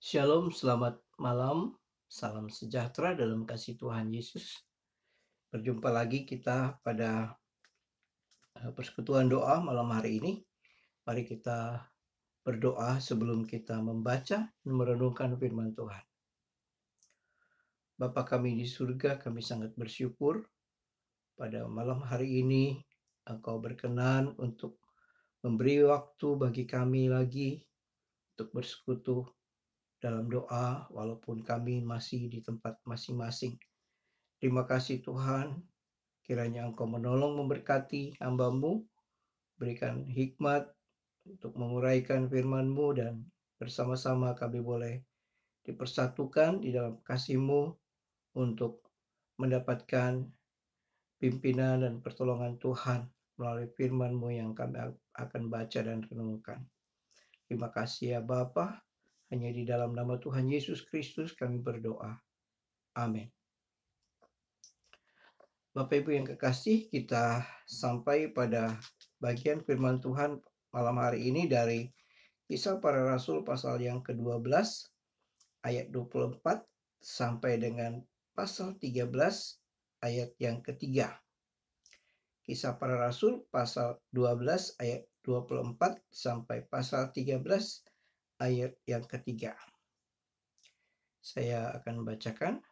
Shalom, selamat malam, salam sejahtera dalam kasih Tuhan Yesus. Berjumpa lagi kita pada persekutuan doa malam hari ini. Mari kita berdoa sebelum kita membaca dan merenungkan firman Tuhan. Bapa kami di surga, kami sangat bersyukur pada malam hari ini Engkau berkenan untuk memberi waktu bagi kami lagi untuk bersekutu dalam doa walaupun kami masih di tempat masing-masing. Terima kasih Tuhan, kiranya Engkau menolong memberkati hamba-Mu, berikan hikmat untuk menguraikan firman-Mu, dan bersama-sama kami boleh dipersatukan di dalam kasih-Mu untuk mendapatkan pimpinan dan pertolongan Tuhan melalui firman-Mu yang kami akan baca dan renungkan. Terima kasih ya Bapa, hanya di dalam nama Tuhan Yesus Kristus kami berdoa. Amin. Bapak Ibu yang kekasih, kita sampai pada bagian firman Tuhan malam hari ini dari Kisah Para Rasul pasal yang ke-12 ayat 24 sampai dengan pasal 13 ayat yang ketiga. Kisah Para Rasul pasal 12 ayat 24 sampai pasal 13 ayat yang ketiga. Saya akan bacakan.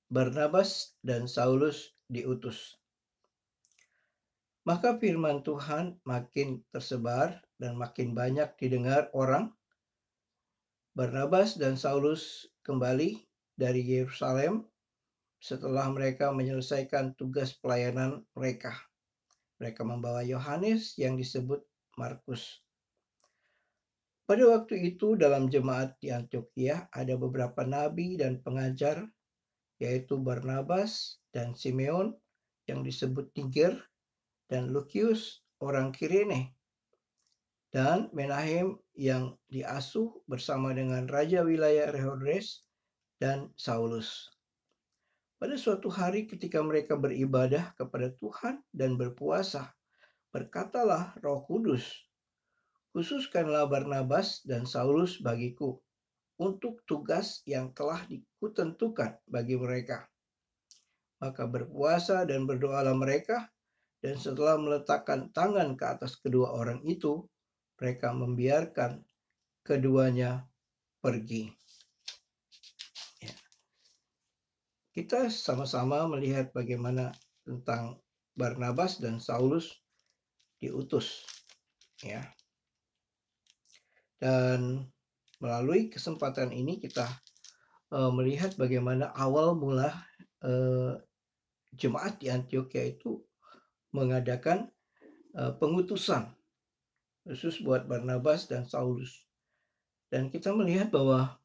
Barnabas dan Saulus diutus. Maka firman Tuhan makin tersebar dan makin banyak didengar orang. Barnabas dan Saulus kembali dari Yerusalem setelah mereka menyelesaikan tugas pelayanan mereka. Mereka membawa Yohanes yang disebut Markus. Pada waktu itu dalam jemaat di Antiokhia ada beberapa nabi dan pengajar, yaitu Barnabas dan Simeon yang disebut Niger, dan Lukius orang Kirene, dan Menahem yang diasuh bersama dengan raja wilayah Herodes dan Saulus. Pada suatu hari ketika mereka beribadah kepada Tuhan dan berpuasa, berkatalah Roh Kudus, "Khususkanlah Barnabas dan Saulus bagiku untuk tugas yang telah kutentukan bagi mereka." Maka berpuasa dan berdoalah mereka, dan setelah meletakkan tangan ke atas kedua orang itu, mereka membiarkan keduanya pergi. Ya. Kita sama-sama melihat bagaimana tentang Barnabas dan Saulus diutus. Ya. Dan melalui kesempatan ini kita melihat bagaimana awal mula jemaat di Antiokhia itu mengadakan pengutusan khusus buat Barnabas dan Saulus. Dan kita melihat bahwa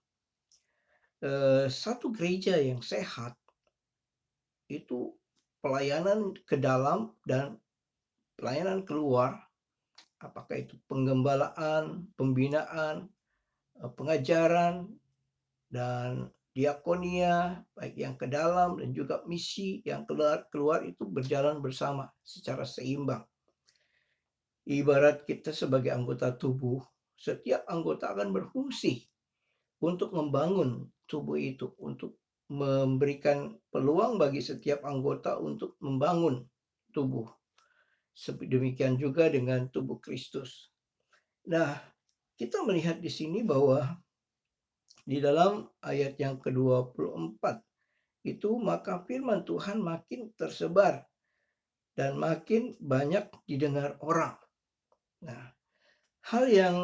satu gereja yang sehat itu pelayanan ke dalam dan pelayanan keluar, apakah itu penggembalaan, pembinaan, pengajaran, dan diakonia, baik yang ke dalam dan juga misi yang keluar itu berjalan bersama secara seimbang. Ibarat kita sebagai anggota tubuh, setiap anggota akan berfungsi untuk membangun tubuh itu, untuk memberikan peluang bagi setiap anggota untuk membangun tubuh. Demikian juga dengan tubuh Kristus. Nah, kita melihat di sini bahwa di dalam ayat yang ke-24 itu, maka firman Tuhan makin tersebar dan makin banyak didengar orang. Nah, hal yang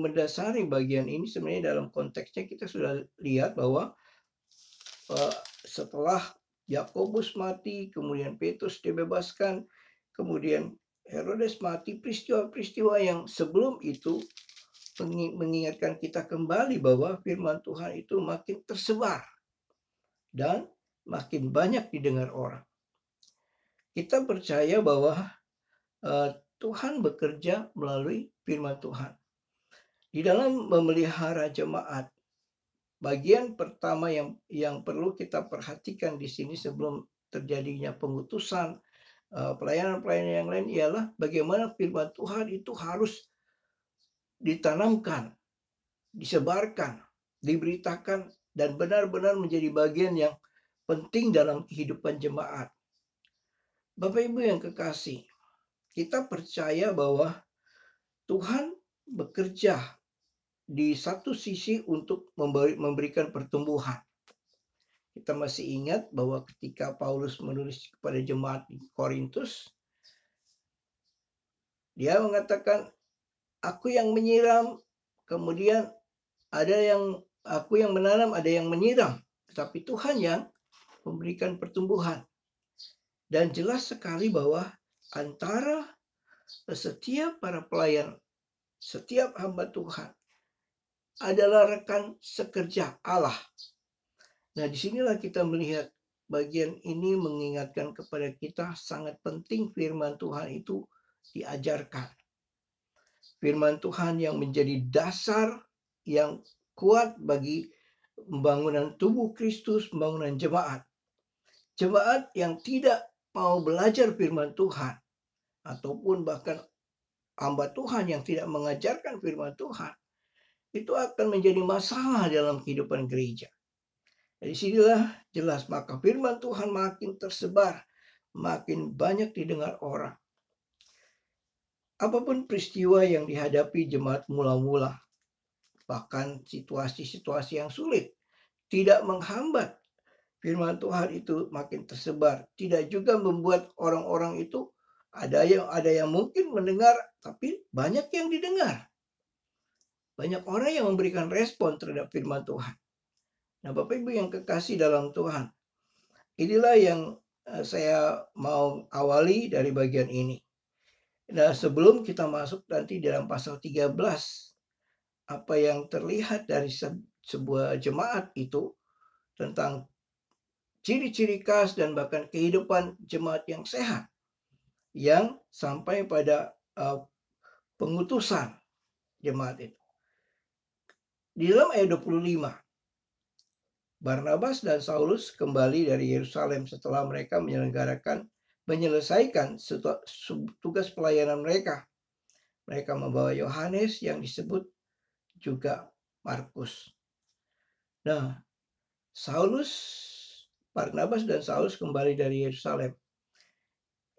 mendasari bagian ini sebenarnya dalam konteksnya kita sudah lihat bahwa setelah Yakobus mati, kemudian Petrus dibebaskan, kemudian Herodes mati, peristiwa-peristiwa yang sebelum itu mengingatkan kita kembali bahwa firman Tuhan itu makin tersebar dan makin banyak didengar orang. Kita percaya bahwa Tuhan bekerja melalui firman Tuhan. Di dalam memelihara jemaat, bagian pertama yang perlu kita perhatikan di sini sebelum terjadinya pengutusan, pelayanan-pelayanan yang lain ialah bagaimana firman Tuhan itu harus ditanamkan disebarkan, diberitakan, dan benar-benar menjadi bagian yang penting dalam kehidupan jemaat. Bapak Ibu yang kekasih, kita percaya bahwa Tuhan bekerja di satu sisi untuk memberikan pertumbuhan. Kita masih ingat bahwa ketika Paulus menulis kepada jemaat di Korintus, dia mengatakan, aku yang menyiram, kemudian aku yang menanam, ada yang menyiram, tetapi Tuhan yang memberikan pertumbuhan. Dan jelas sekali bahwa antara setiap para pelayan, setiap hamba Tuhan adalah rekan sekerja Allah. Nah, disinilah kita melihat bagian ini mengingatkan kepada kita sangat penting firman Tuhan itu diajarkan. Firman Tuhan yang menjadi dasar yang kuat bagi pembangunan tubuh Kristus, pembangunan jemaat. Jemaat yang tidak mau belajar firman Tuhan, ataupun bahkan hamba Tuhan yang tidak mengajarkan firman Tuhan, itu akan menjadi masalah dalam kehidupan gereja. Dari sinilah jelas maka firman Tuhan makin tersebar, makin banyak didengar orang. Apapun peristiwa yang dihadapi jemaat mula-mula, bahkan situasi-situasi yang sulit, tidak menghambat firman Tuhan itu makin tersebar. Tidak juga membuat orang-orang itu ada yang mungkin mendengar, tapi banyak yang didengar. Banyak orang yang memberikan respon terhadap firman Tuhan. Nah, Bapak Ibu yang kekasih dalam Tuhan, inilah yang saya mau awali dari bagian ini. Nah, sebelum kita masuk nanti dalam pasal 13, apa yang terlihat dari sebuah jemaat itu tentang ciri-ciri khas dan bahkan kehidupan jemaat yang sehat, yang sampai pada pengutusan jemaat itu. Di dalam ayat 25, Barnabas dan Saulus kembali dari Yerusalem setelah mereka menyelesaikan tugas pelayanan mereka. Mereka membawa Yohanes yang disebut juga Markus. Nah, Barnabas dan Saulus kembali dari Yerusalem.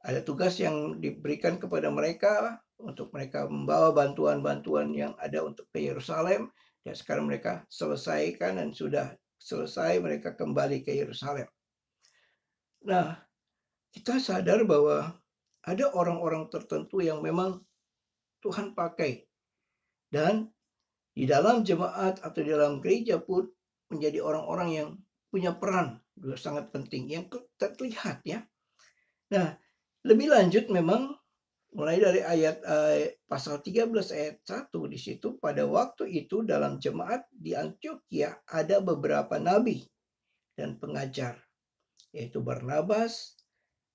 Ada tugas yang diberikan kepada mereka untuk mereka membawa bantuan-bantuan yang ada untuk ke Yerusalem. Dan sekarang mereka selesaikan dan sudah selesai, mereka kembali ke Yerusalem. Nah, kita sadar bahwa ada orang-orang tertentu yang memang Tuhan pakai. Dan di dalam jemaat atau di dalam gereja pun menjadi orang-orang yang punya peran juga sangat penting, yang terlihat ya. Nah, lebih lanjut memang mulai dari ayat pasal 13 ayat 1 di situ, pada waktu itu dalam jemaat di Antioquia ada beberapa nabi dan pengajar, yaitu Barnabas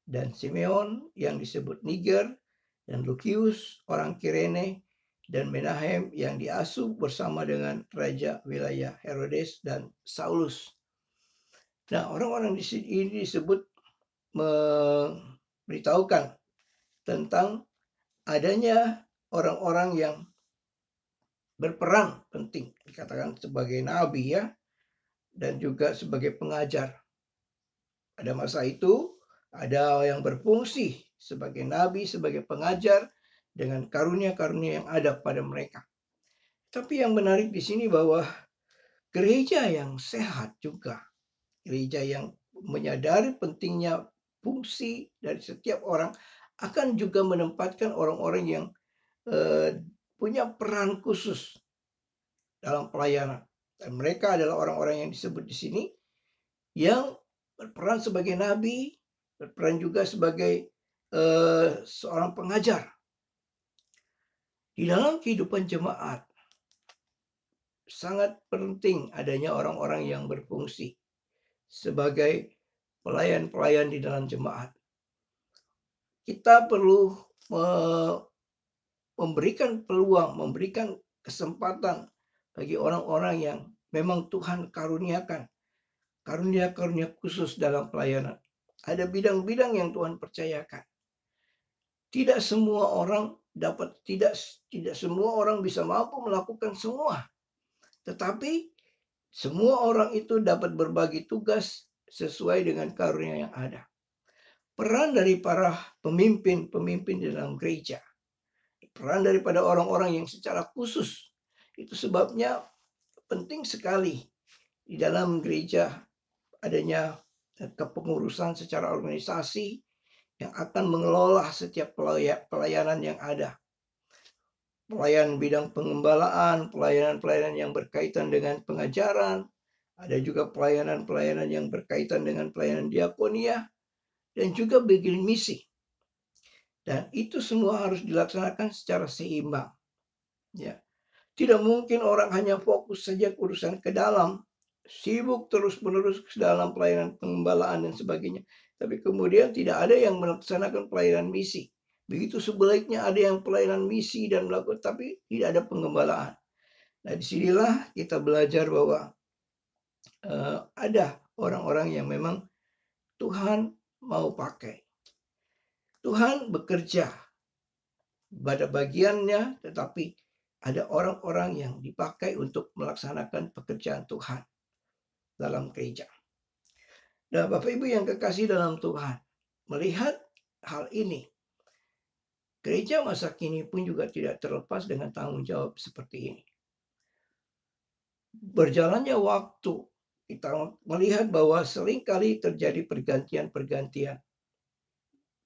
dan Simeon yang disebut Niger, dan Lukius orang Kirene, dan Menahem yang diasuh bersama dengan raja wilayah Herodes dan Saulus. Nah, orang-orang di sini ini disebut memberitahukan tentang adanya orang-orang yang berperan penting, dikatakan sebagai nabi ya, dan juga sebagai pengajar. Pada masa itu ada yang berfungsi sebagai nabi, sebagai pengajar dengan karunia-karunia yang ada pada mereka. Tapi yang menarik di sini bahwa gereja yang sehat juga, gereja yang menyadari pentingnya fungsi dari setiap orang, akan juga menempatkan orang-orang yang punya peran khusus dalam pelayanan. Dan mereka adalah orang-orang yang disebut di sini yang berperan sebagai nabi, berperan juga sebagai seorang pengajar. Di dalam kehidupan jemaat sangat penting adanya orang-orang yang berfungsi sebagai pelayan-pelayan di dalam jemaat. Kita perlu memberikan peluang, memberikan kesempatan bagi orang-orang yang memang Tuhan karuniakan karunia-karunia khusus dalam pelayanan. Ada bidang-bidang yang Tuhan percayakan. Tidak semua orang dapat, tidak semua orang bisa mampu melakukan semua. Tetapi semua orang itu dapat berbagi tugas sesuai dengan karunia yang ada. Peran dari para pemimpin-pemimpin di dalam gereja, peran daripada orang-orang yang secara khusus, itu sebabnya penting sekali di dalam gereja adanya kepengurusan secara organisasi yang akan mengelola setiap pelayanan yang ada. Pelayanan bidang pengembalaan, pelayanan-pelayanan yang berkaitan dengan pengajaran, ada juga pelayanan-pelayanan yang berkaitan dengan pelayanan diakonia, dan juga bagian misi. Dan itu semua harus dilaksanakan secara seimbang. Ya. Tidak mungkin orang hanya fokus saja ke urusan ke dalam, sibuk terus-menerus ke dalam pelayanan pengembalaan dan sebagainya. Tapi kemudian tidak ada yang melaksanakan pelayanan misi. Begitu sebaliknya ada yang pelayanan misi dan melakukan, tapi tidak ada pengembalaan. Nah, disinilah kita belajar bahwa ada orang-orang yang memang Tuhan mau pakai. Tuhan bekerja pada bagiannya, tetapi ada orang-orang yang dipakai untuk melaksanakan pekerjaan Tuhan dalam gereja. Nah, Bapak Ibu yang kekasih dalam Tuhan, melihat hal ini, gereja masa kini pun juga tidak terlepas dengan tanggung jawab seperti ini. Berjalannya waktu, kita melihat bahwa seringkali terjadi pergantian-pergantian.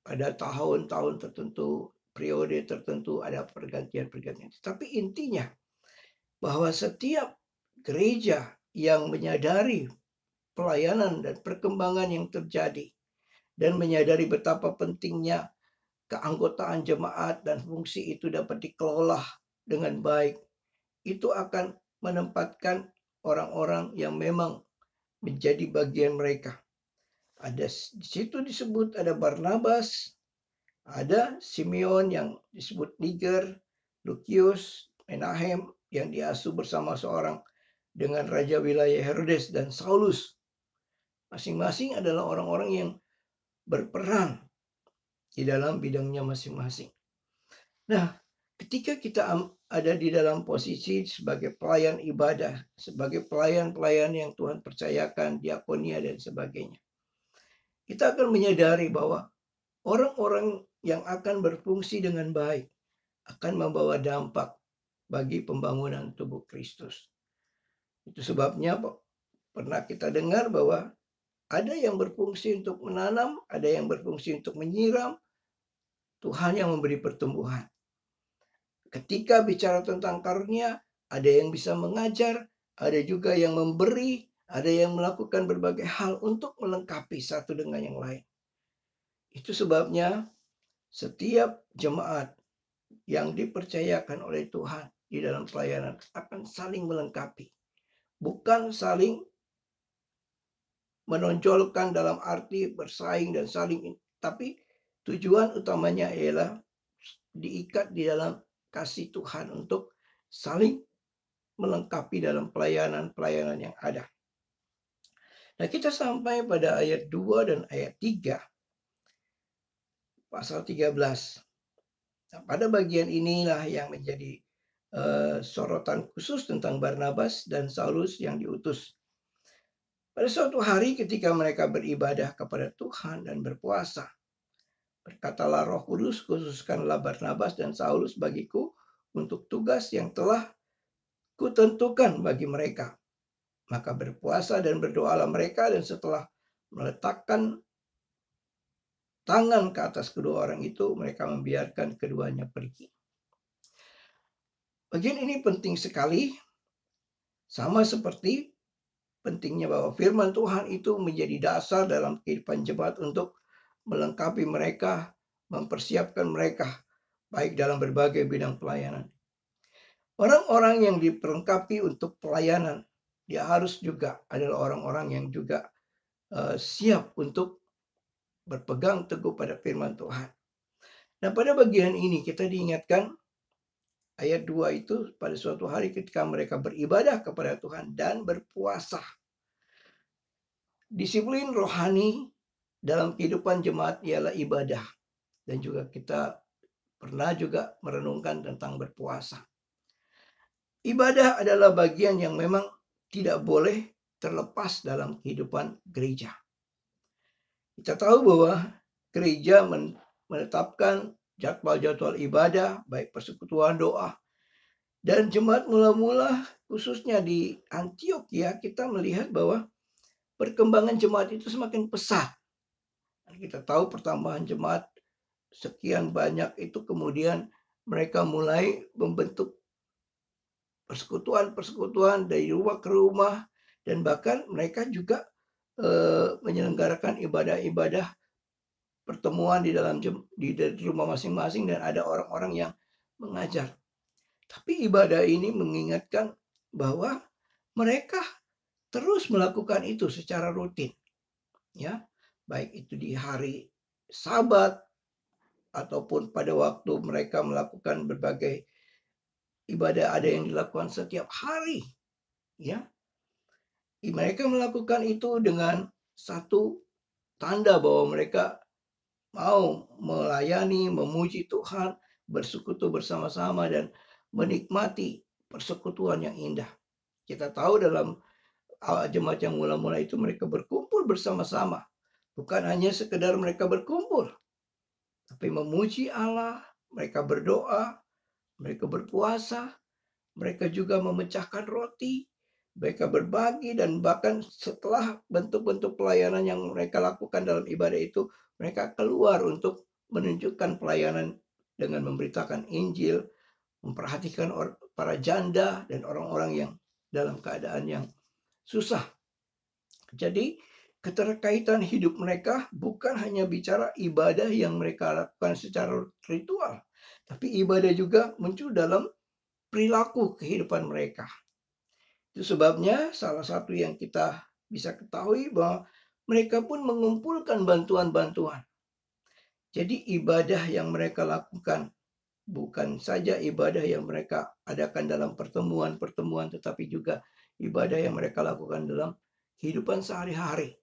Pada tahun-tahun tertentu, periode tertentu ada pergantian-pergantian. Tapi intinya bahwa setiap gereja yang menyadari pelayanan dan perkembangan yang terjadi dan menyadari betapa pentingnya keanggotaan jemaat dan fungsi itu dapat dikelola dengan baik, itu akan menempatkan orang-orang yang memang menjadi bagian mereka. Ada di situ disebut ada Barnabas, ada Simeon yang disebut Niger, Lukius, Menahem yang diasuh bersama seorang dengan raja wilayah Herodes dan Saulus. Masing-masing adalah orang-orang yang berperan di dalam bidangnya masing-masing. Nah, ketika kita ada di dalam posisi sebagai pelayan ibadah, sebagai pelayan-pelayan yang Tuhan percayakan, diakonia dan sebagainya, kita akan menyadari bahwa orang-orang yang akan berfungsi dengan baik akan membawa dampak bagi pembangunan tubuh Kristus. Itu sebabnya pernah kita dengar bahwa ada yang berfungsi untuk menanam, ada yang berfungsi untuk menyiram, Tuhan yang memberi pertumbuhan. Ketika bicara tentang karunia, ada yang bisa mengajar, ada juga yang memberi, ada yang melakukan berbagai hal untuk melengkapi satu dengan yang lain. Itu sebabnya setiap jemaat yang dipercayakan oleh Tuhan di dalam pelayanan akan saling melengkapi. Bukan saling menonjolkan dalam arti bersaing dan saling, tapi tujuan utamanya ialah diikat di dalam kasih Tuhan untuk saling melengkapi dalam pelayanan-pelayanan yang ada. Nah, kita sampai pada ayat 2 dan ayat 3. Pasal 13. Nah, pada bagian inilah yang menjadi sorotan khusus tentang Barnabas dan Saulus yang diutus. Pada suatu hari ketika mereka beribadah kepada Tuhan dan berpuasa, berkatalah Roh Kudus, khususkanlah Barnabas dan Saulus bagiku untuk tugas yang telah kutentukan bagi mereka. Maka berpuasa dan berdoalah mereka, dan setelah meletakkan tangan ke atas kedua orang itu, mereka membiarkan keduanya pergi. Bagian ini penting sekali, sama seperti pentingnya bahwa firman Tuhan itu menjadi dasar dalam kehidupan jemaat untuk melengkapi mereka, mempersiapkan mereka, baik dalam berbagai bidang pelayanan. Orang-orang yang diperlengkapi untuk pelayanan, dia harus juga adalah orang-orang yang juga siap untuk berpegang teguh pada firman Tuhan. Nah, pada bagian ini kita diingatkan, ayat 2 itu, pada suatu hari ketika mereka beribadah kepada Tuhan dan berpuasa. Disiplin rohani dalam kehidupan jemaat ialah ibadah. Dan juga kita pernah juga merenungkan tentang berpuasa. Ibadah adalah bagian yang memang tidak boleh terlepas dalam kehidupan gereja. Kita tahu bahwa gereja menetapkan jadwal-jadwal ibadah, baik persekutuan doa. Dan jemaat mula-mula khususnya di Antioquia, kita melihat bahwa perkembangan jemaat itu semakin pesat. Kita tahu pertambahan jemaat sekian banyak itu kemudian mereka mulai membentuk persekutuan-persekutuan dari rumah ke rumah, dan bahkan mereka juga menyelenggarakan ibadah-ibadah pertemuan di dalam di rumah masing-masing, dan ada orang-orang yang mengajar. Tapi ibadah ini mengingatkan bahwa mereka terus melakukan itu secara rutin, ya, baik itu di hari Sabat ataupun pada waktu mereka melakukan berbagai ibadah, ada yang dilakukan setiap hari, ya. Mereka melakukan itu dengan satu tanda bahwa mereka mau melayani, memuji Tuhan, bersekutu bersama-sama, dan menikmati persekutuan yang indah. Kita tahu dalam jemaat yang mula-mula itu mereka berkumpul bersama-sama. Bukan hanya sekedar mereka berkumpul, tapi memuji Allah, mereka berdoa, mereka berpuasa, mereka juga memecahkan roti, mereka berbagi, dan bahkan setelah bentuk-bentuk pelayanan yang mereka lakukan dalam ibadah itu, mereka keluar untuk menunjukkan pelayanan dengan memberitakan Injil, memperhatikan para janda dan orang-orang yang dalam keadaan yang susah. Jadi keterkaitan hidup mereka bukan hanya bicara ibadah yang mereka lakukan secara ritual, tapi ibadah juga muncul dalam perilaku kehidupan mereka. Itu sebabnya salah satu yang kita bisa ketahui bahwa mereka pun mengumpulkan bantuan-bantuan. Jadi ibadah yang mereka lakukan bukan saja ibadah yang mereka adakan dalam pertemuan-pertemuan, tetapi juga ibadah yang mereka lakukan dalam kehidupan sehari-hari.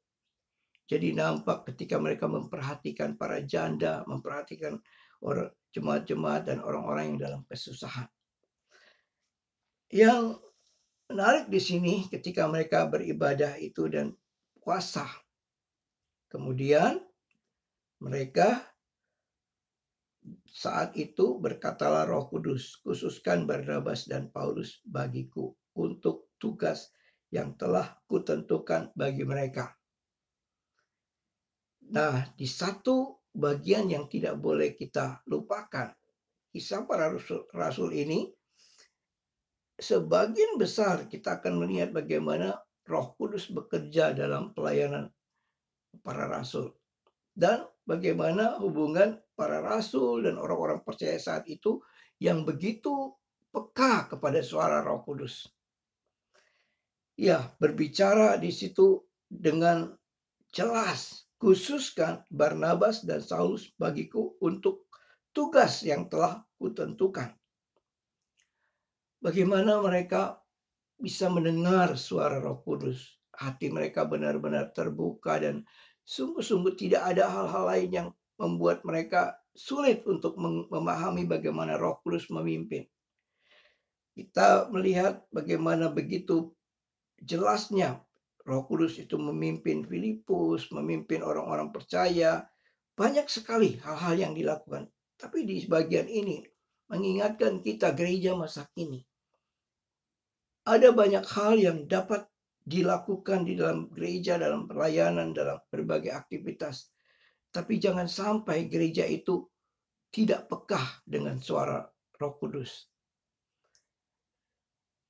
Jadi nampak ketika mereka memperhatikan para janda, memperhatikan orang jemaat-jemaat dan orang-orang yang dalam kesusahan. Yang menarik di sini ketika mereka beribadah itu dan puasa. Kemudian mereka saat itu berkatalah Roh Kudus, khususkan Barnabas dan Paulus bagiku untuk tugas yang telah kutentukan bagi mereka. Nah, di satu bagian yang tidak boleh kita lupakan, kisah para rasul ini, sebagian besar kita akan melihat bagaimana Roh Kudus bekerja dalam pelayanan para rasul, dan bagaimana hubungan para rasul dan orang-orang percaya saat itu yang begitu peka kepada suara Roh Kudus. Ya, berbicara di situ dengan jelas, khususkan Barnabas dan Saulus bagiku untuk tugas yang telah kutentukan. Bagaimana mereka bisa mendengar suara Roh Kudus. Hati mereka benar-benar terbuka, dan sungguh-sungguh tidak ada hal-hal lain yang membuat mereka sulit untuk memahami bagaimana Roh Kudus memimpin. Kita melihat bagaimana begitu jelasnya Roh Kudus itu memimpin Filipus, memimpin orang-orang percaya. Banyak sekali hal-hal yang dilakukan. Tapi di bagian ini mengingatkan kita gereja masa kini. Ada banyak hal yang dapat dilakukan di dalam gereja, dalam pelayanan, dalam berbagai aktivitas. Tapi jangan sampai gereja itu tidak peka dengan suara Roh Kudus.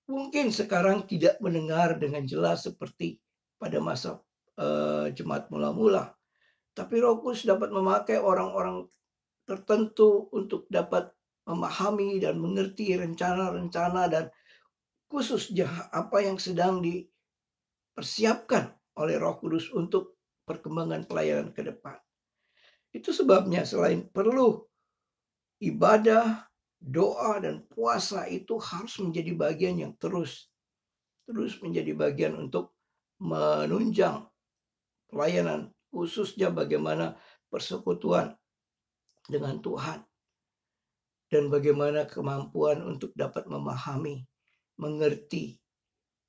Mungkin sekarang tidak mendengar dengan jelas seperti pada masa jemaat mula-mula. Tapi Roh Kudus dapat memakai orang-orang tertentu untuk dapat memahami dan mengerti rencana-rencana dan khususnya apa yang sedang dipersiapkan oleh Roh Kudus untuk perkembangan pelayanan ke depan. Itu sebabnya selain perlu ibadah, doa, dan puasa itu harus menjadi bagian yang terus menjadi bagian untuk menunjang pelayanan, khususnya bagaimana persekutuan dengan Tuhan dan bagaimana kemampuan untuk dapat memahami mengerti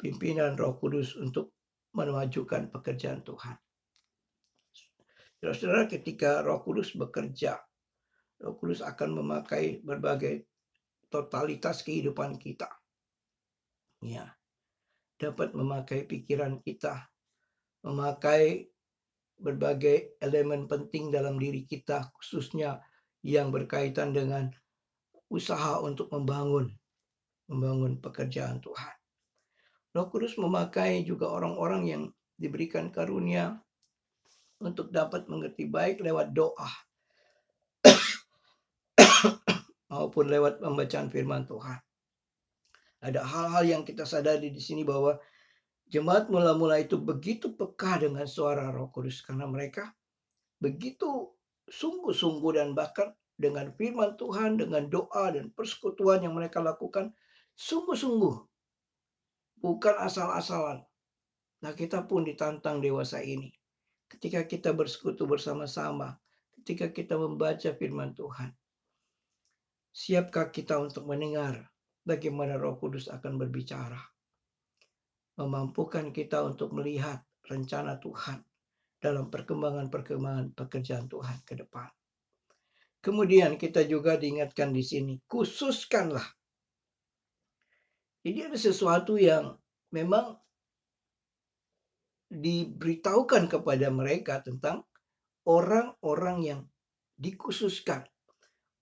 pimpinan Roh Kudus untuk memajukan pekerjaan Tuhan. Saudara-saudara, ketika Roh Kudus bekerja, Roh Kudus akan memakai berbagai totalitas kehidupan kita. Ya, dapat memakai pikiran kita, memakai berbagai elemen penting dalam diri kita, khususnya yang berkaitan dengan usaha untuk membangun pekerjaan Tuhan. Roh Kudus memakai juga orang-orang yang diberikan karunia untuk dapat mengerti baik lewat doa maupun lewat pembacaan firman Tuhan. Ada hal-hal yang kita sadari di sini bahwa jemaat mula-mula itu begitu peka dengan suara Roh Kudus karena mereka begitu sungguh-sungguh dan bahkan dengan firman Tuhan, dengan doa dan persekutuan yang mereka lakukan sungguh-sungguh, bukan asal-asalan. Nah, kita pun ditantang dewasa ini. Ketika kita bersekutu bersama-sama, ketika kita membaca firman Tuhan, siapkah kita untuk mendengar bagaimana Roh Kudus akan berbicara? Memampukan kita untuk melihat rencana Tuhan dalam perkembangan pekerjaan Tuhan ke depan. Kemudian kita juga diingatkan di sini, khususkanlah. Jadi ada sesuatu yang memang diberitahukan kepada mereka tentang orang-orang yang dikhususkan.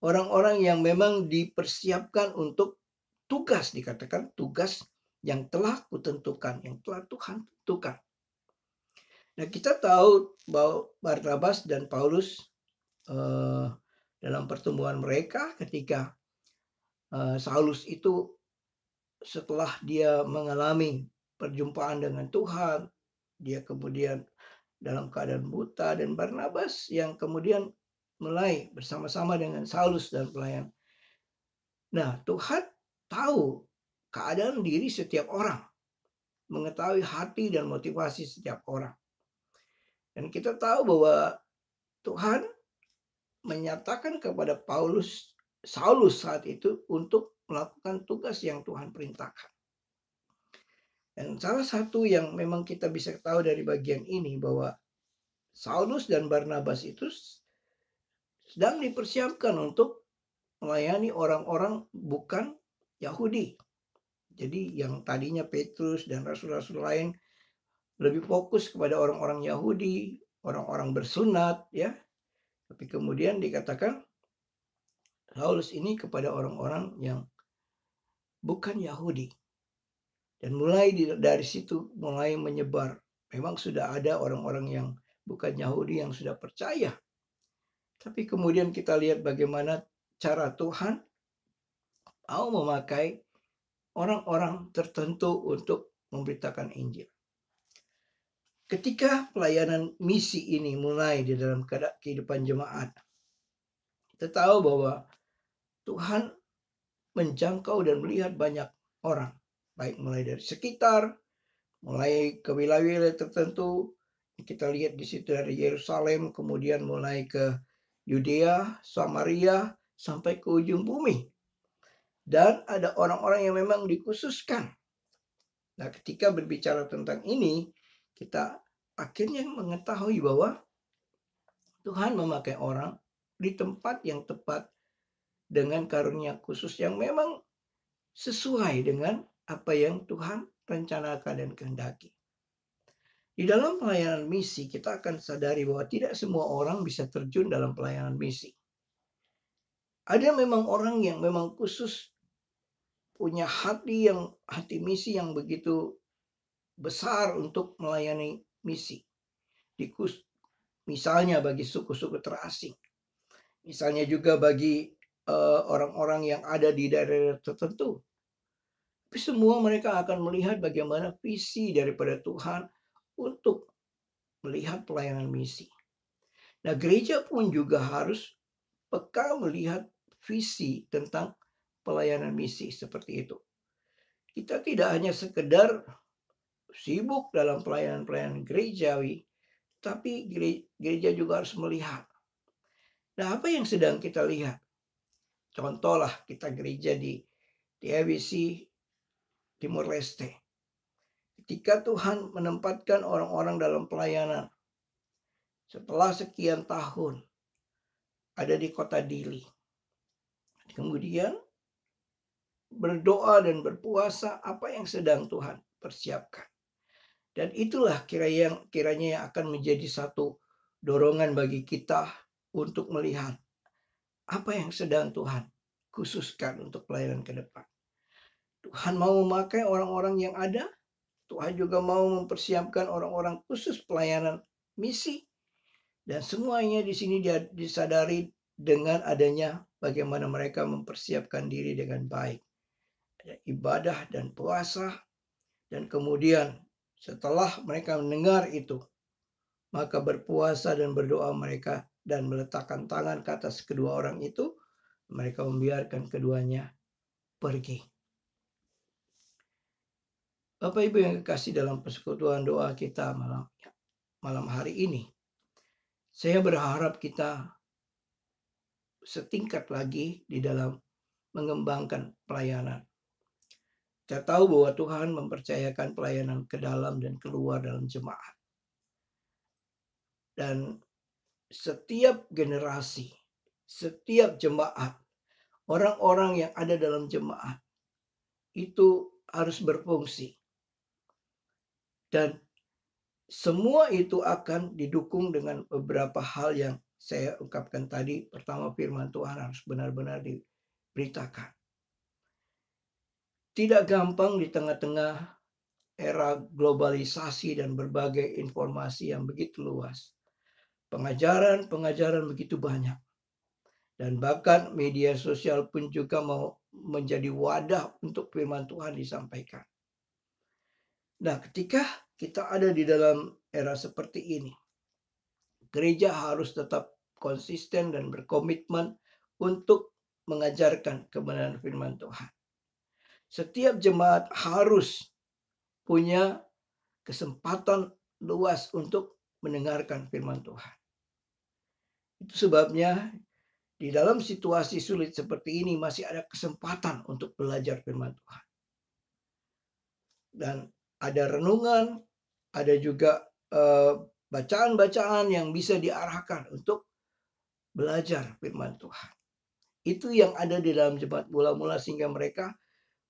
Orang-orang yang memang dipersiapkan untuk tugas, dikatakan tugas yang telah kutentukan, yang telah Tuhan tentukan. Nah, kita tahu bahwa Barnabas dan Paulus dalam pertemuan mereka ketika Saulus itu setelah dia mengalami perjumpaan dengan Tuhan, dia kemudian dalam keadaan buta, dan Barnabas yang kemudian mulai bersama-sama dengan Saulus dan pelayan. Nah, Tuhan tahu keadaan diri setiap orang, mengetahui hati dan motivasi setiap orang. Dan kita tahu bahwa Tuhan menyatakan kepada Saulus saat itu untuk melakukan tugas yang Tuhan perintahkan. Dan salah satu yang memang kita bisa tahu dari bagian ini bahwa Saulus dan Barnabas itu sedang dipersiapkan untuk melayani orang-orang bukan Yahudi. Jadi yang tadinya Petrus dan rasul-rasul lain lebih fokus kepada orang-orang Yahudi, orang-orang bersunat, ya. Tapi kemudian dikatakan Saulus ini kepada orang-orang yang bukan Yahudi. Dan mulai dari situ mulai menyebar. Memang sudah ada orang-orang yang bukan Yahudi yang sudah percaya. Tapi kemudian kita lihat bagaimana cara Tuhan mau memakai orang-orang tertentu untuk memberitakan Injil. Ketika pelayanan misi ini mulai di dalam kehidupan jemaat, kita tahu bahwa Tuhan menjangkau dan melihat banyak orang, baik mulai dari sekitar, mulai ke wilayah-wilayah tertentu. Kita lihat di situ dari Yerusalem, kemudian mulai ke Yudea, Samaria, sampai ke ujung bumi. Dan ada orang-orang yang memang dikhususkan. Nah, ketika berbicara tentang ini, kita akhirnya mengetahui bahwa Tuhan memakai orang di tempat yang tepat dengan karunia khusus yang memang sesuai dengan apa yang Tuhan rencanakan dan kehendaki. Di dalam pelayanan misi, kita akan sadari bahwa tidak semua orang bisa terjun dalam pelayanan misi. Ada memang orang yang memang khusus punya hati misi yang begitu besar untuk melayani misi. Misalnya bagi suku-suku terasing. Misalnya juga bagi orang-orang yang ada di daerah tertentu. Tapi semua mereka akan melihat bagaimana visi daripada Tuhan untuk melihat pelayanan misi. Nah, gereja pun juga harus peka melihat visi tentang pelayanan misi seperti itu. Kita tidak hanya sekedar sibuk dalam pelayanan gerejawi, tapi gereja juga harus melihat. Nah, apa yang sedang kita lihat? Contohlah kita gereja di ABC, Timur Leste. Ketika Tuhan menempatkan orang-orang dalam pelayanan setelah sekian tahun ada di kota Dili. Kemudian berdoa dan berpuasa apa yang sedang Tuhan persiapkan. Dan itulah kiranya yang akan menjadi satu dorongan bagi kita untuk melihat apa yang sedang Tuhan khususkan untuk pelayanan ke depan. Tuhan mau memakai orang-orang yang ada. Tuhan juga mau mempersiapkan orang-orang khusus pelayanan misi. Dan semuanya di sini disadari dengan adanya bagaimana mereka mempersiapkan diri dengan baik. Ada ibadah dan puasa. Dan kemudian setelah mereka mendengar itu, maka berpuasa dan berdoa mereka dan meletakkan tangan ke atas kedua orang itu, mereka membiarkan keduanya pergi. Bapak Ibu yang kekasih dalam persekutuan doa kita malam hari ini, saya berharap kita setingkat lagi di dalam mengembangkan pelayanan. Kita tahu bahwa Tuhan mempercayakan pelayanan ke dalam dan keluar dalam jemaat. Dan setiap generasi, setiap jemaat, orang-orang yang ada dalam jemaat itu harus berfungsi. Dan semua itu akan didukung dengan beberapa hal yang saya ungkapkan tadi. Pertama, firman Tuhan harus benar-benar diberitakan. Tidak gampang di tengah-tengah era globalisasi dan berbagai informasi yang begitu luas. Pengajaran begitu banyak. Dan bahkan media sosial pun juga mau menjadi wadah untuk firman Tuhan disampaikan. Nah, ketika kita ada di dalam era seperti ini, gereja harus tetap konsisten dan berkomitmen untuk mengajarkan kebenaran firman Tuhan. Setiap jemaat harus punya kesempatan luas untuk mendengarkan firman Tuhan. Itu sebabnya di dalam situasi sulit seperti ini masih ada kesempatan untuk belajar firman Tuhan. Dan ada renungan, ada juga bacaan-bacaan yang bisa diarahkan untuk belajar firman Tuhan. Itu yang ada di dalam jemaat mula-mula sehingga mereka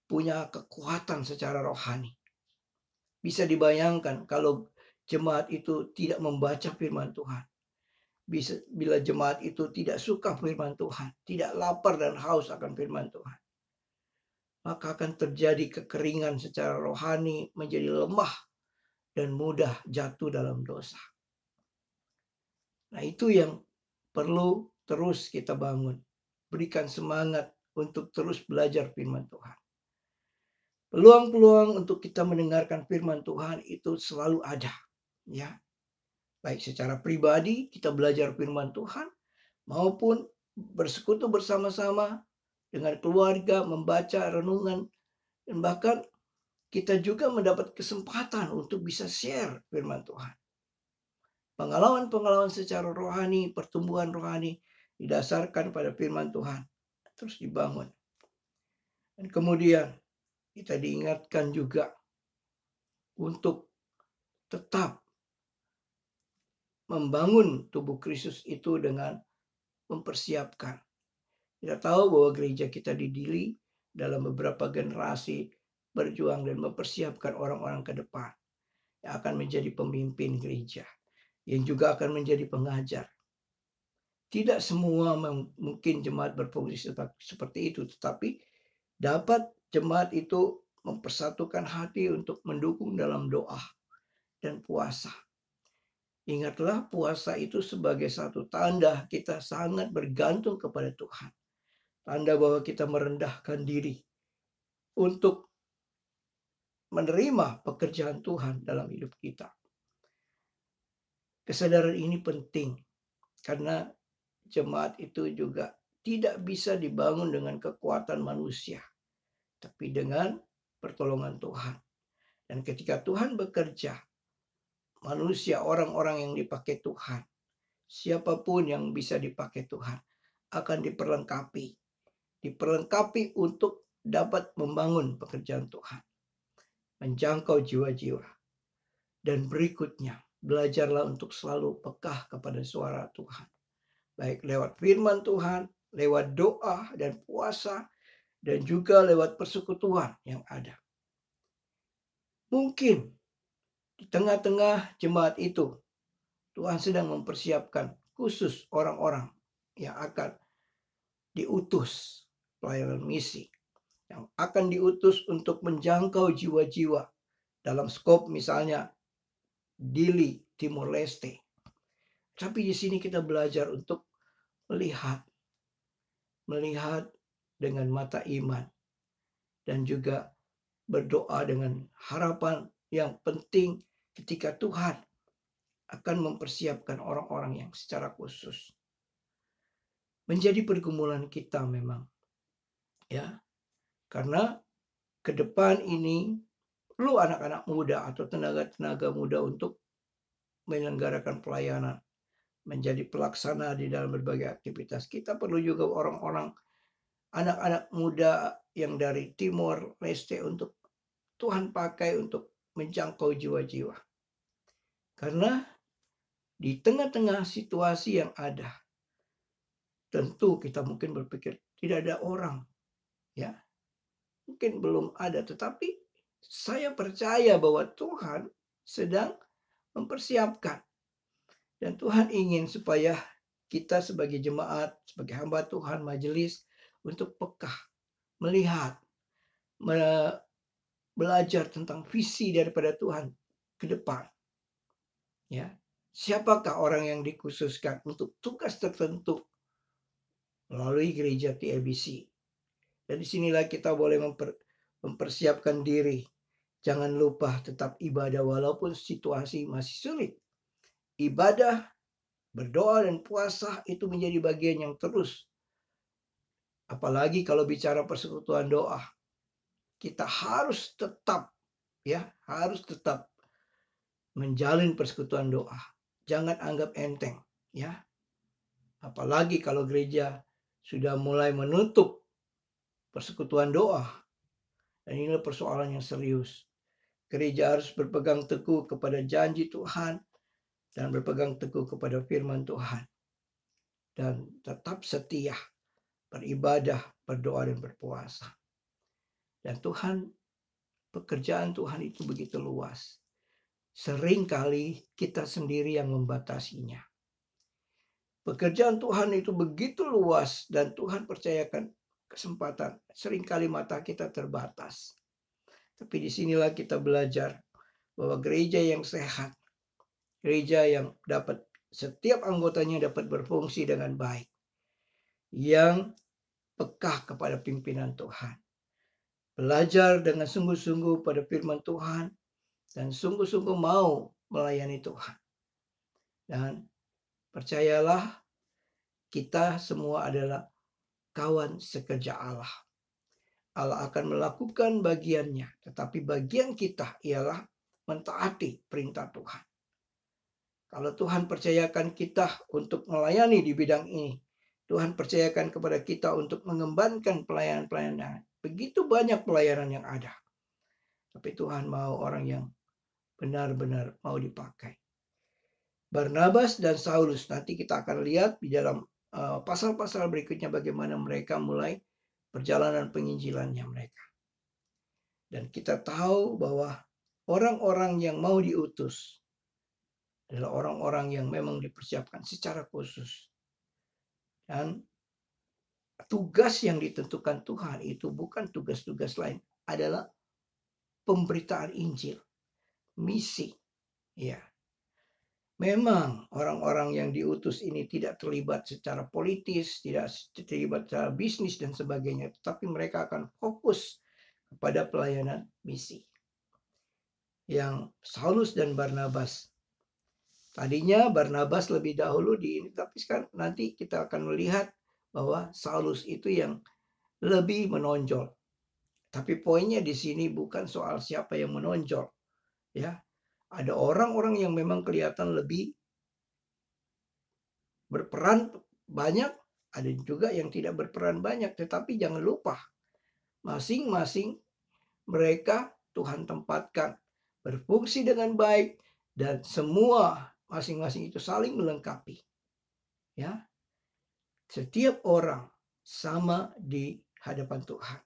punya kekuatan secara rohani. Bisa dibayangkan kalau jemaat itu tidak membaca firman Tuhan. Bila jemaat itu tidak suka firman Tuhan, tidak lapar dan haus akan firman Tuhan, maka akan terjadi kekeringan secara rohani, menjadi lemah dan mudah jatuh dalam dosa. Nah, itu yang perlu terus kita bangun. Berikan semangat untuk terus belajar firman Tuhan. Peluang-peluang untuk kita mendengarkan firman Tuhan itu selalu ada, ya. Baik secara pribadi kita belajar firman Tuhan maupun bersekutu bersama-sama dengan keluarga membaca renungan, dan bahkan kita juga mendapat kesempatan untuk bisa share firman Tuhan. Pengalaman-pengalaman secara rohani, pertumbuhan rohani didasarkan pada firman Tuhan terus dibangun. Dan kemudian kita diingatkan juga untuk tetap membangun tubuh Kristus itu dengan mempersiapkan. Kita tahu bahwa gereja kita didiri dalam beberapa generasi berjuang dan mempersiapkan orang-orang ke depan yang akan menjadi pemimpin gereja, yang juga akan menjadi pengajar. Tidak semua mungkin jemaat berfungsi seperti itu, tetapi dapat jemaat itu mempersatukan hati untuk mendukung dalam doa dan puasa. Ingatlah, puasa itu sebagai satu tanda kita sangat bergantung kepada Tuhan. Tanda bahwa kita merendahkan diri untuk menerima pekerjaan Tuhan dalam hidup kita. Kesadaran ini penting karena jemaat itu juga tidak bisa dibangun dengan kekuatan manusia, tapi dengan pertolongan Tuhan. Dan ketika Tuhan bekerja, manusia, orang-orang yang dipakai Tuhan, siapapun yang bisa dipakai Tuhan, akan diperlengkapi untuk dapat membangun pekerjaan Tuhan. menjangkau jiwa-jiwa. Dan berikutnya, belajarlah untuk selalu peka kepada suara Tuhan. Baik lewat firman Tuhan, lewat doa dan puasa, dan juga lewat persekutuan yang ada. Mungkin di tengah-tengah jemaat itu, Tuhan sedang mempersiapkan khusus orang-orang yang akan diutus pelayanan misi, yang akan diutus untuk menjangkau jiwa-jiwa dalam skop misalnya Dili, Timor Leste. Tapi di sini kita belajar untuk melihat dengan mata iman dan juga berdoa dengan harapan yang penting ketika Tuhan akan mempersiapkan orang-orang yang secara khusus menjadi pergumulan kita memang, ya, karena ke depan ini perlu anak-anak muda atau tenaga-tenaga muda untuk menyelenggarakan pelayanan, menjadi pelaksana di dalam berbagai aktivitas. Kita perlu juga orang-orang, anak-anak muda yang dari Timor Leste untuk Tuhan pakai untuk menjangkau jiwa-jiwa. Karena di tengah-tengah situasi yang ada, tentu kita mungkin berpikir tidak ada orang, ya. Mungkin belum ada, tetapi saya percaya bahwa Tuhan sedang mempersiapkan. Dan Tuhan ingin supaya kita sebagai jemaat, sebagai hamba Tuhan, majelis, untuk peka, melihat, belajar tentang visi daripada Tuhan ke depan. Ya, siapakah orang yang dikhususkan untuk tugas tertentu melalui gereja TABC? Dan disinilah kita boleh mempersiapkan diri. Jangan lupa tetap ibadah walaupun situasi masih sulit. Ibadah, berdoa dan puasa itu menjadi bagian yang terus. Apalagi kalau bicara persekutuan doa. Kita harus tetap menjalin persekutuan doa. Jangan anggap enteng, ya. Apalagi kalau gereja sudah mulai menutup persekutuan doa. Dan inilah persoalan yang serius. Gereja harus berpegang teguh kepada janji Tuhan dan berpegang teguh kepada firman Tuhan. Dan tetap setia beribadah, berdoa dan berpuasa. Dan pekerjaan Tuhan itu begitu luas. Seringkali kita sendiri yang membatasinya. Pekerjaan Tuhan itu begitu luas dan Tuhan percayakan kesempatan. Seringkali mata kita terbatas. Tapi disinilah kita belajar bahwa gereja yang sehat, gereja yang dapat setiap anggotanya dapat berfungsi dengan baik, yang peka kepada pimpinan Tuhan, belajar dengan sungguh-sungguh pada firman Tuhan, dan sungguh-sungguh mau melayani Tuhan. Dan percayalah, kita semua adalah kawan sekerja Allah. Allah akan melakukan bagiannya, tetapi bagian kita ialah mentaati perintah Tuhan. Kalau Tuhan percayakan kita untuk melayani di bidang ini, Tuhan percayakan kepada kita untuk mengembangkan pelayanan-pelayanan. Begitu banyak pelayanan yang ada. Tapi Tuhan mau orang yang benar-benar mau dipakai. Barnabas dan Saulus, nanti kita akan lihat di dalam pasal-pasal berikutnya bagaimana mereka mulai perjalanan penginjilannya mereka. Dan kita tahu bahwa orang-orang yang mau diutus adalah orang-orang yang memang dipersiapkan secara khusus. Dan tugas yang ditentukan Tuhan itu bukan tugas-tugas lain, adalah pemberitaan Injil, misi. Ya. Memang orang-orang yang diutus ini tidak terlibat secara politis, tidak terlibat secara bisnis dan sebagainya, tetapi mereka akan fokus kepada pelayanan misi. Yang Saulus dan Barnabas, tadinya Barnabas lebih dahulu tapi sekarang nanti kita akan melihat bahwa Saulus itu yang lebih menonjol. Tapi poinnya di sini bukan soal siapa yang menonjol, ya. Ada orang-orang yang memang kelihatan lebih berperan banyak, ada juga yang tidak berperan banyak, tetapi jangan lupa masing-masing mereka Tuhan tempatkan berfungsi dengan baik, dan semua masing-masing itu saling melengkapi. Ya, setiap orang sama di hadapan Tuhan,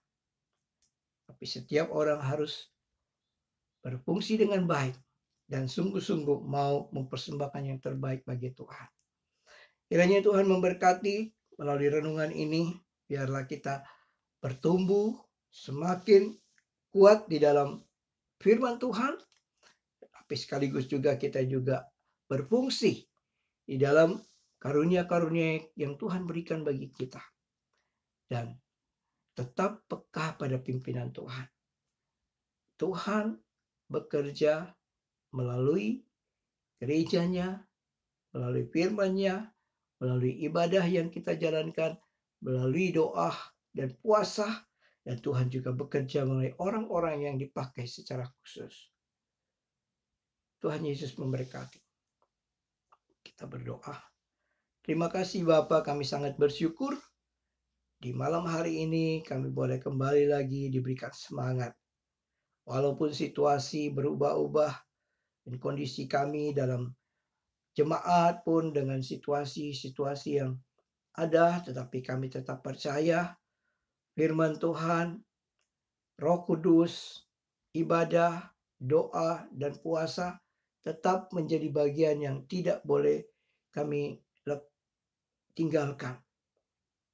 tapi setiap orang harus berfungsi dengan baik dan sungguh-sungguh mau mempersembahkan yang terbaik bagi Tuhan. Kiranya Tuhan memberkati melalui renungan ini, biarlah kita bertumbuh semakin kuat di dalam firman Tuhan, tapi sekaligus juga kita juga berfungsi di dalam karunia-karunia yang Tuhan berikan bagi kita. Dan tetap peka pada pimpinan Tuhan. Tuhan bekerja melalui gerejanya, melalui firman-Nya, melalui ibadah yang kita jalankan, melalui doa dan puasa, dan Tuhan juga bekerja melalui orang-orang yang dipakai secara khusus. Tuhan Yesus memberkati. Kita berdoa. Terima kasih Bapa, kami sangat bersyukur di malam hari ini kami boleh kembali lagi diberikan semangat. Walaupun situasi berubah-ubah dan kondisi kami dalam jemaat pun dengan situasi-situasi yang ada, tetapi kami tetap percaya firman Tuhan, Roh Kudus, ibadah, doa, dan puasa tetap menjadi bagian yang tidak boleh kami tinggalkan.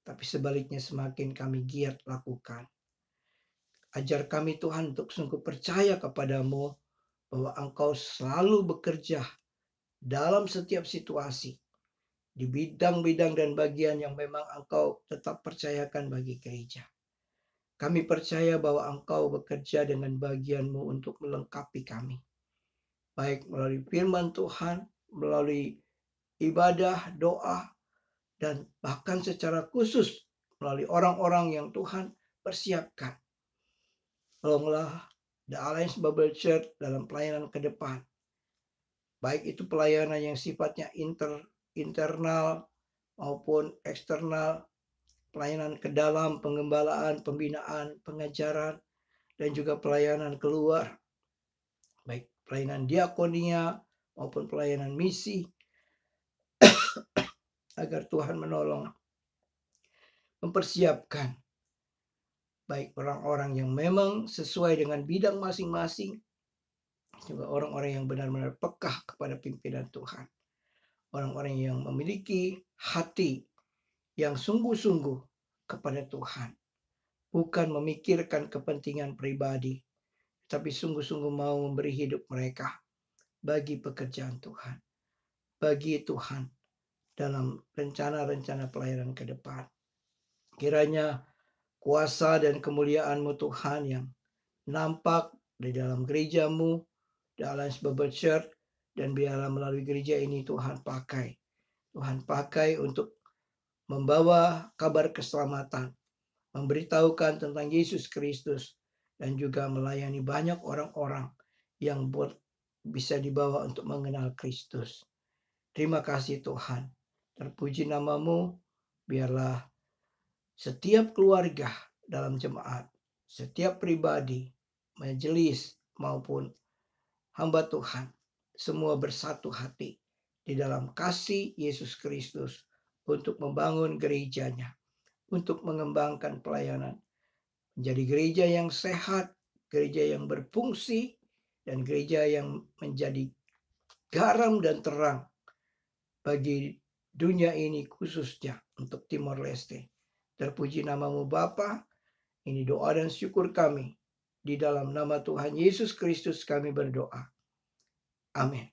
Tapi sebaliknya semakin kami giat lakukan. Ajar kami Tuhan untuk sungguh percaya kepadamu bahwa Engkau selalu bekerja dalam setiap situasi, di bidang-bidang dan bagian yang memang Engkau tetap percayakan bagi gereja. Kami percaya bahwa Engkau bekerja dengan bagian-Mu untuk melengkapi kami. Baik melalui firman Tuhan, melalui ibadah, doa, dan bahkan secara khusus melalui orang-orang yang Tuhan persiapkan. Tolonglah The Alliance Bible Church dalam pelayanan ke depan. Baik itu pelayanan yang sifatnya internal maupun eksternal, pelayanan ke dalam, pengembalaan, pembinaan, pengajaran, dan juga pelayanan keluar. Baik pelayanan diakonia maupun pelayanan misi. Agar Tuhan menolong mempersiapkan baik orang-orang yang memang sesuai dengan bidang masing-masing, juga orang-orang yang benar-benar peka kepada pimpinan Tuhan, orang-orang yang memiliki hati yang sungguh-sungguh kepada Tuhan, bukan memikirkan kepentingan pribadi, tapi sungguh-sungguh mau memberi hidup mereka bagi pekerjaan Tuhan, bagi Tuhan dalam rencana-rencana pelayanan ke depan. Kiranya kuasa dan kemuliaan-Mu Tuhan yang nampak di dalam gereja-Mu, The Alliance Bible Church, dan biarlah melalui gereja ini Tuhan pakai untuk membawa kabar keselamatan, memberitahukan tentang Yesus Kristus, dan juga melayani banyak orang-orang yang bisa dibawa untuk mengenal Kristus. Terima kasih Tuhan. Terpuji nama-Mu, biarlah setiap keluarga dalam jemaat, setiap pribadi, majelis maupun hamba Tuhan, semua bersatu hati di dalam kasih Yesus Kristus untuk membangun gerejanya, untuk mengembangkan pelayanan, menjadi gereja yang sehat, gereja yang berfungsi, dan gereja yang menjadi garam dan terang bagi dunia ini, khususnya untuk Timor Leste. Terpuji nama-Mu Bapa. Ini doa dan syukur kami. Di dalam nama Tuhan Yesus Kristus kami berdoa. Amin.